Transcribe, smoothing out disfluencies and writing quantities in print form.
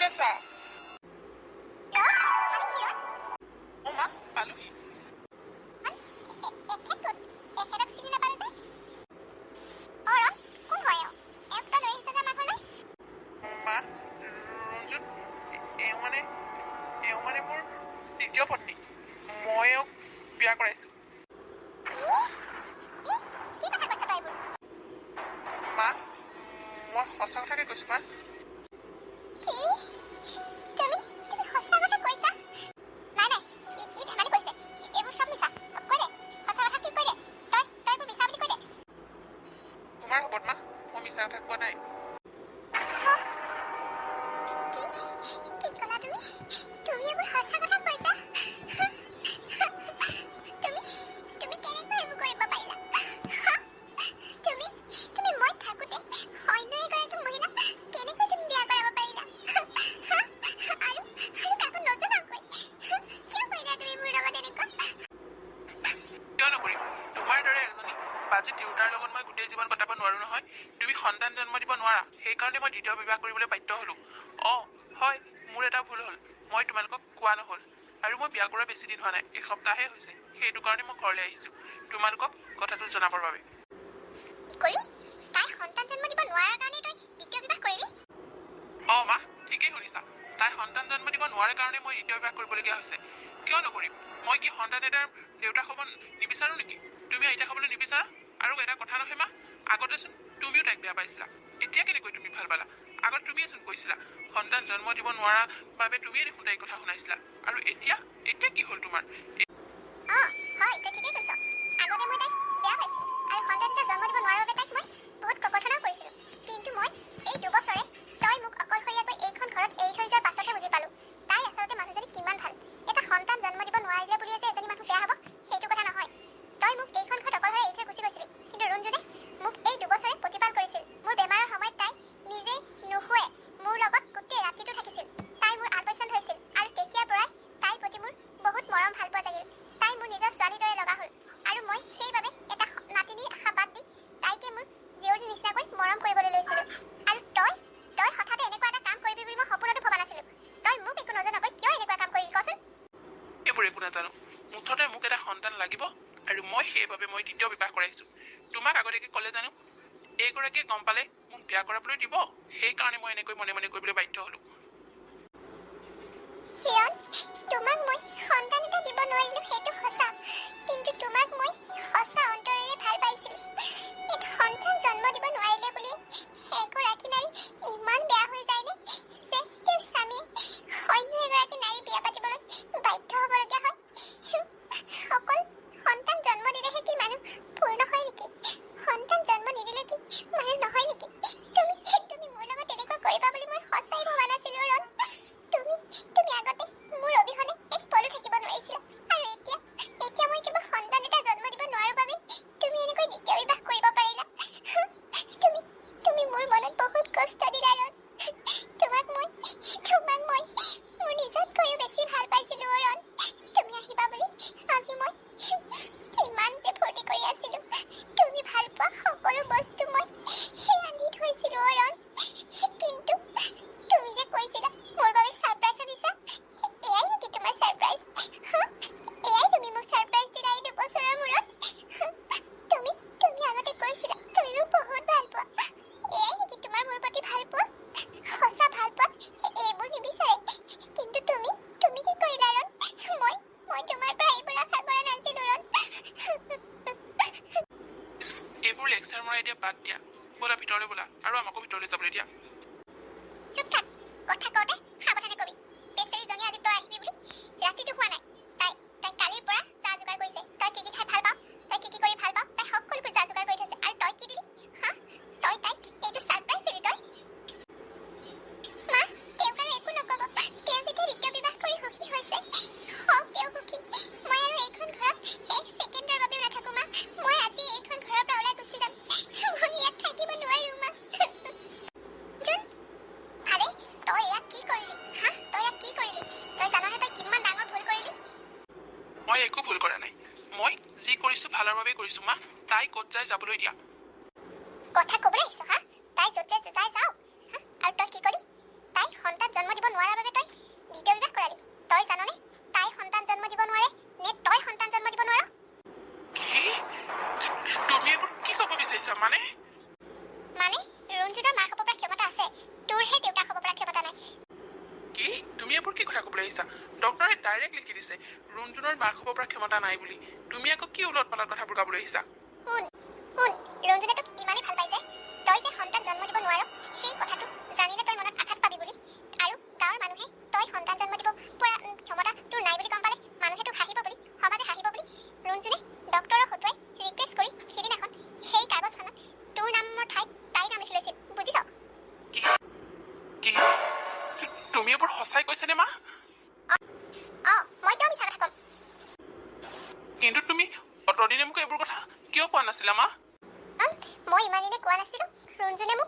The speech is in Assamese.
আছা? মা পালোহি। মা ৰঞ্জুন এওঁ মানে মোৰ দ্বিতীয় পত্নী। মই এওঁক বিয়া কৰাইছো। মা মই সঁচা কথাকে কৈছো মা। তোমাৰ শপত মা, মই মিছা কথা কোৱা নাই। বাজি তিৰোতাৰ লগত মই গোটেই জীৱন কটাব নোৱাৰো নহয়। তুমি সন্তান জন্ম দিব নোৱাৰা, সেইকাৰণে মই দ্বিতীয় বিবাহ কৰিবলৈ বাধ্য হলো। হয়, মোৰ এটা ভুল হ'ল, মই তোমালোকক কোৱা নহ'ল। আৰু মই বিয়া কৰা বেছি দিন হোৱা নাই, এসপ্তাহে হৈছে। সেইটো কাৰণে মই ঘৰলৈ আহিছো তোমালোকক কথাটো জনাবৰ বাবে। মা ঠিকেই শুনিছা, তাই সন্তান জন্ম দিব নোৱাৰে কাৰণে মই দ্বিতীয় বিবাহ কৰিবলগীয়া হৈছে। কিয় নকৰিম? মই কি সন্তান এটাৰ দেউতাক হ'ব নিবিচাৰো নেকি? তুমি আইতাক হ'বলৈ নিবিচাৰা? আৰু এটা কথা নহয় মা, আগতেচোন তুমিও তাইক বেয়া পাইছিলা, এতিয়া কেনেকৈ তুমি ভাল পালা? আগত তুমিয়েচোন কৈছিলা সন্তান জন্ম দিব নোৱাৰা বাবে তুমিয়ে দেখোন তাইক কথা শুনাইছিলা। আৰু এতিয়া কি হ'ল তোমাৰ? একো নাজানো, মুঠতে মোক এটা সন্তান লাগিব আৰু মই সেইবাবে মই দ্বিতীয় বিবাহ কৰাইছো। তোমাক আগতীয়াকৈ ক'লে জানো এইগৰাকীয়ে গম পালে মোক বিয়া কৰাবলৈ দিব, সেইকাৰণে মই এনেকৈ মনে মনে কৰিবলৈ বাধ্য হলো। এতিয়া বাদ দিয়া, বলা ভিতৰলৈ বলা আৰু আমাকো ভিতৰলৈ যাবলৈ দিয়া। মই একো ভুল কৰা নাই, মই যি কৰিছো ভালৰ বাবে কৰিছো মা। তাই ক'ত যায় যাবলৈ দিয়া। কথা ক'বলৈ আহিছ হা? তাই য'তে যায় যাওক। আৰু তই কি কৰি? তাই সন্তান জন্ম দিব নোৱাৰে। আহিছা ডক্টৰে ডাইৰেক্ট লিখি দিছে ৰুণজুনৰ মাক হ'ব পৰা ক্ষমতা নাই বুলি তুমি আকৌ কি উলট পালট কথাবোৰ গাবলৈ আহিছা শুন ৰুণজুনে তোক ইমানেই ভাল পাই যে তই যে সন্তান জন্ম দিব নোৱাৰ সেই কথাটো জানিলে তই মনত আঘাত পাবি বুলি আৰু গাঁৱৰ মানুহে তই সন্তান জন্ম দিব পৰা ক্ষমতা তোৰ নাই বুলি গম পালে মানুহে তোক হাঁহিব বুলি সমাজে হাঁহিব বুলি ৰুণজুনে ডক্টৰৰ হতুৱাই ৰিকুৱেষ্ট কৰি সিদিনাখন সেই কাগজখনত তোৰ নামৰ ঠাইত তাই নাম লিখি লৈছিল বুজিছ কি তুমি এইবোৰ সঁচাই কৈছানে মা মই কিয় মিছা কথা ক'ম কিন্তু তুমি অতদিনে মোক এইবোৰ কথা কিয় কোৱা নাছিলা মা মই ইমান দিনে কোৱা নাছিলো ৰুণজুনে মোক